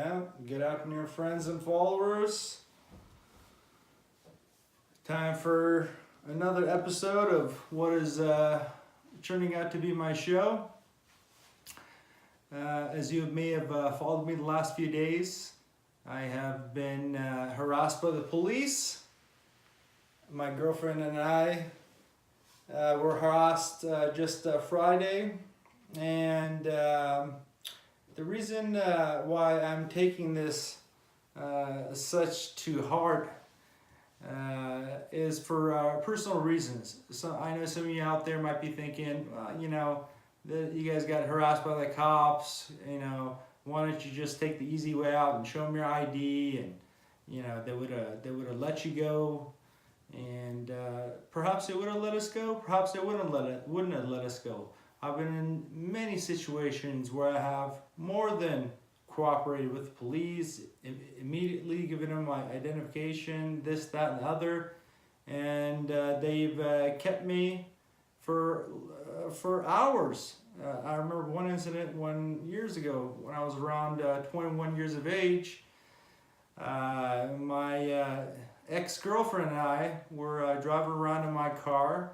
Yeah, good afternoon, friends and followers. Time for another episode of what is turning out to be my show. As you may have followed me the last few days, I have been harassed by the police. My girlfriend and I were harassed just Friday, and the reason why I'm taking this such to heart is for personal reasons. So I know some of you out there might be thinking, that you guys got harassed by the cops. Why don't you just take the easy way out and show them your ID, and they would have let you go, and perhaps they would have let us go. Perhaps they wouldn't have let us go. I've been in many situations where I have more than cooperated with the police, immediately given them my identification, this, that, and the other, and they've kept me for hours. I remember one incident years ago when I was around 21 years of age. My ex-girlfriend and I were driving around in my car,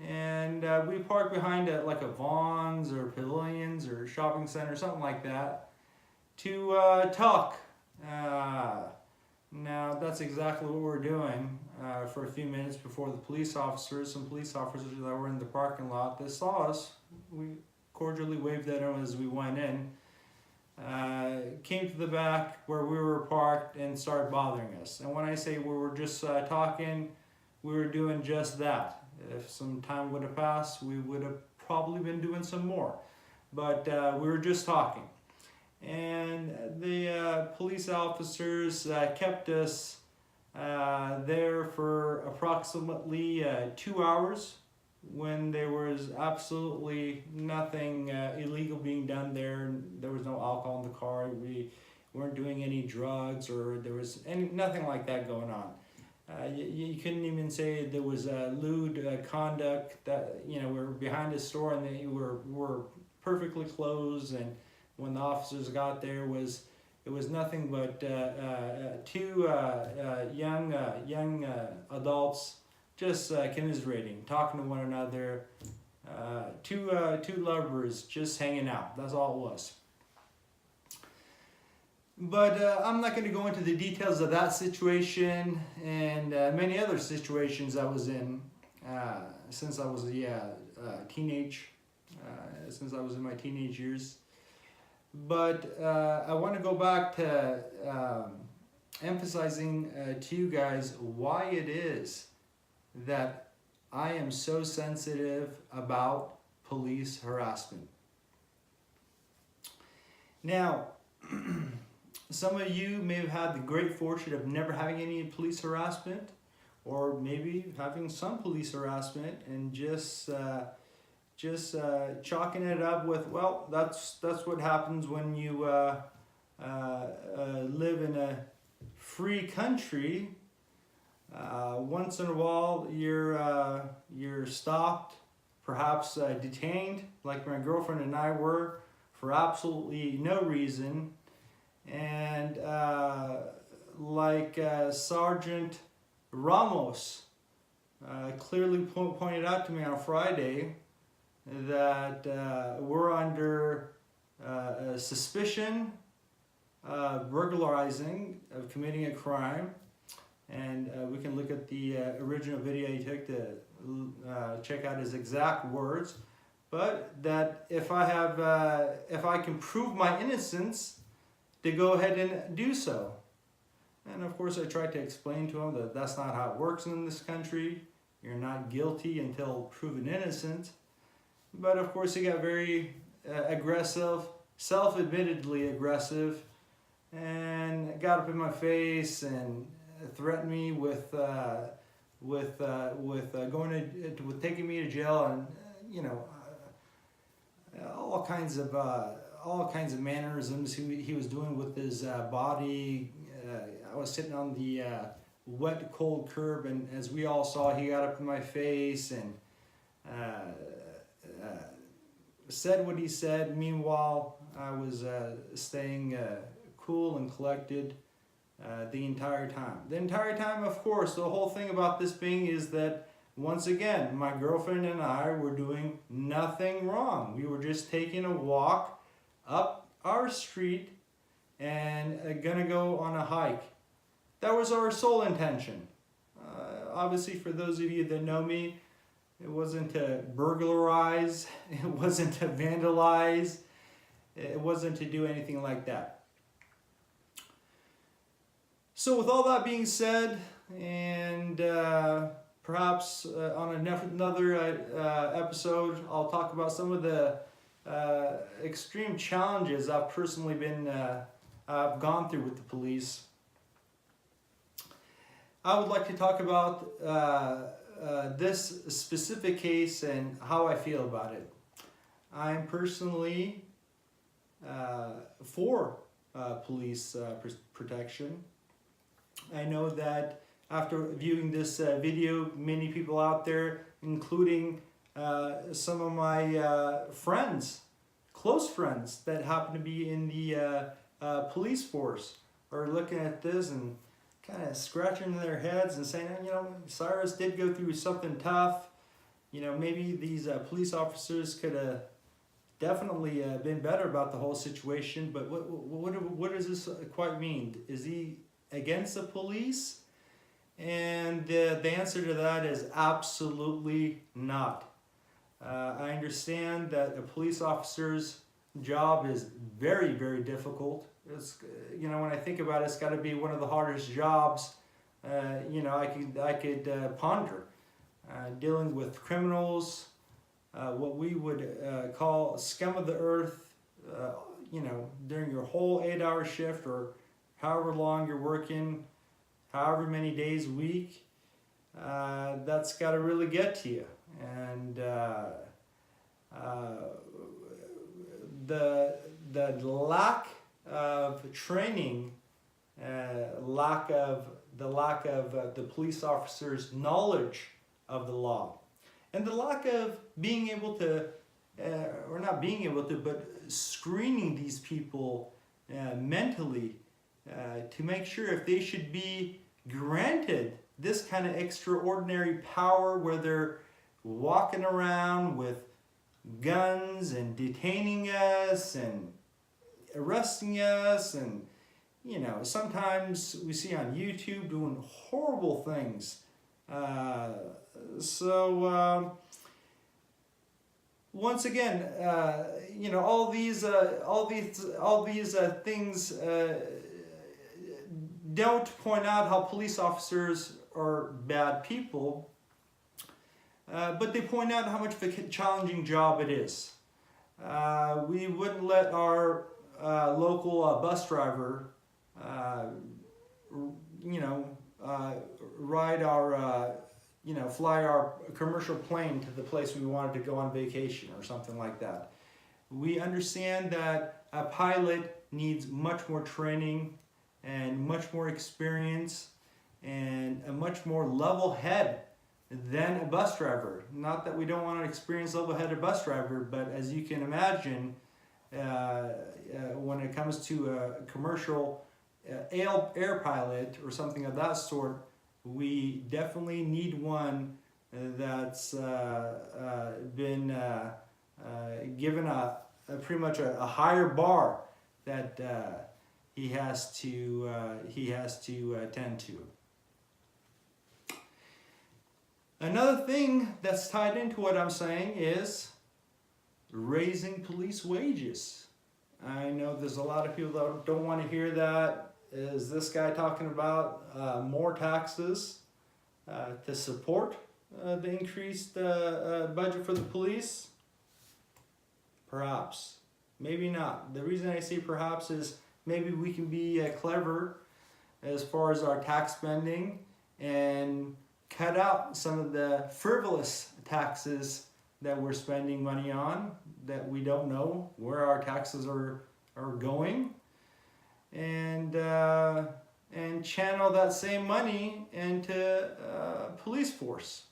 and we parked behind like a Vaughn's or Pavilions or shopping center, something like that, to talk. Now that's exactly what we're doing for a few minutes before some police officers that were in the parking lot, they saw us. We cordially waved at them as we went in, came to the back where we were parked and started bothering us. And when I say we were just talking, we were doing just that. If some time would have passed, we would have probably been doing some more. But we were just talking. And the police officers kept us there for approximately 2 hours when there was absolutely nothing illegal being done there. There was no alcohol in the car. We weren't doing any drugs, or there was nothing like that going on. You couldn't even say there was lewd conduct. That we were behind a store and they were perfectly closed, and when the officers got there, it was nothing but two young adults just commiserating, talking to one another. Two lovers just hanging out. That's all it was. But I'm not going to go into the details of that situation and many other situations I was in since I was since I was in my teenage years. But I want to go back to emphasizing to you guys why it is that I am so sensitive about police harassment. Now, some of you may have had the great fortune of never having any police harassment, or maybe having some police harassment and just chalking it up with, well, that's what happens when you live in a free country. Once in a while, you're stopped, perhaps detained, like my girlfriend and I were, for absolutely no reason. And like Sergeant Ramos clearly pointed out to me on Friday, that we're under suspicion of burglarizing, of committing a crime. And we can look at the original video he took to check out his exact words. But that if I can prove my innocence, to go ahead and do so. And of course I tried to explain to him that that's not how it works in this country. You're not guilty until proven innocent. But of course he got very aggressive, self-admittedly aggressive, and got up in my face and threatened me with taking me to jail, and all kinds of mannerisms he was doing with his body. I was sitting on the wet, cold curb, and as we all saw, he got up in my face and said what he said. Meanwhile, I was staying cool and collected the entire time. The entire time, of course, the whole thing about this being is that, once again, my girlfriend and I were doing nothing wrong. We were just taking a walk up our street and gonna go on a hike. That was our sole intention. Obviously, for those of you that know me, it wasn't to burglarize, it wasn't to vandalize, it wasn't to do anything like that. So with all that being said, and perhaps on another episode, I'll talk about some of the extreme challenges I've personally I've gone through with the police. I would like to talk about this specific case and how I feel about it. I'm personally for police protection. I know that after viewing this video, many people out there, including some of my friends, close friends that happen to be in the police force, are looking at this and kind of scratching their heads and saying, you know, Cyrus did go through something tough. You know, maybe these police officers could have definitely been better about the whole situation. But what does this quite mean? Is he against the police? And the answer to that is absolutely not. I understand that a police officer's job is very, very difficult. It's, you know, when I think about it, it's got to be one of the hardest jobs, you know, I could ponder. Dealing with criminals, what we would call scum of the earth, you know, during your whole 8-hour shift or however long you're working, however many days a week, that's got to really get to you. And the lack of training, lack of the police officer's knowledge of the law, and the lack of being able to, or not being able to, but screening these people mentally to make sure if they should be granted this kind of extraordinary power where they're walking around with guns and detaining us and arresting us, and you know, sometimes we see on YouTube doing horrible things. Once again, you know, all these things don't point out how police officers are bad people, but they point out how much of a challenging job it is. We wouldn't let our local bus driver, you know, ride our, you know, fly our commercial plane to the place we wanted to go on vacation or something like that. We understand that a pilot needs much more training and much more experience and a much more level head than a bus driver. Not that we don't want an experienced level-headed bus driver, but as you can imagine, when it comes to a commercial air pilot or something of that sort, we definitely need one that's been given a pretty much a higher bar that he has to attend to. Another thing that's tied into what I'm saying is raising police wages. I know there's a lot of people that don't want to hear that. Is this guy talking about more taxes to support the increased budget for the police? Perhaps. Maybe not. The reason I say perhaps is maybe we can be clever as far as our tax spending and cut out some of the frivolous taxes that we're spending money on that we don't know where our taxes are going, and channel that same money into police force.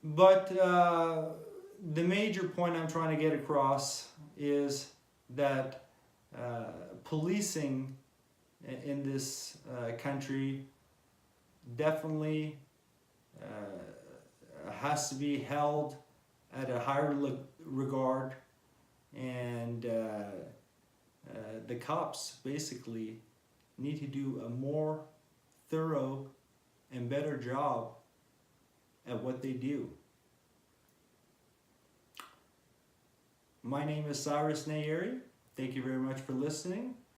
But the major point I'm trying to get across is that policing in this country definitely has to be held at a higher regard, and the cops basically need to do a more thorough and better job at what they do. My name is Cyrus Nayeri. Thank you very much for listening.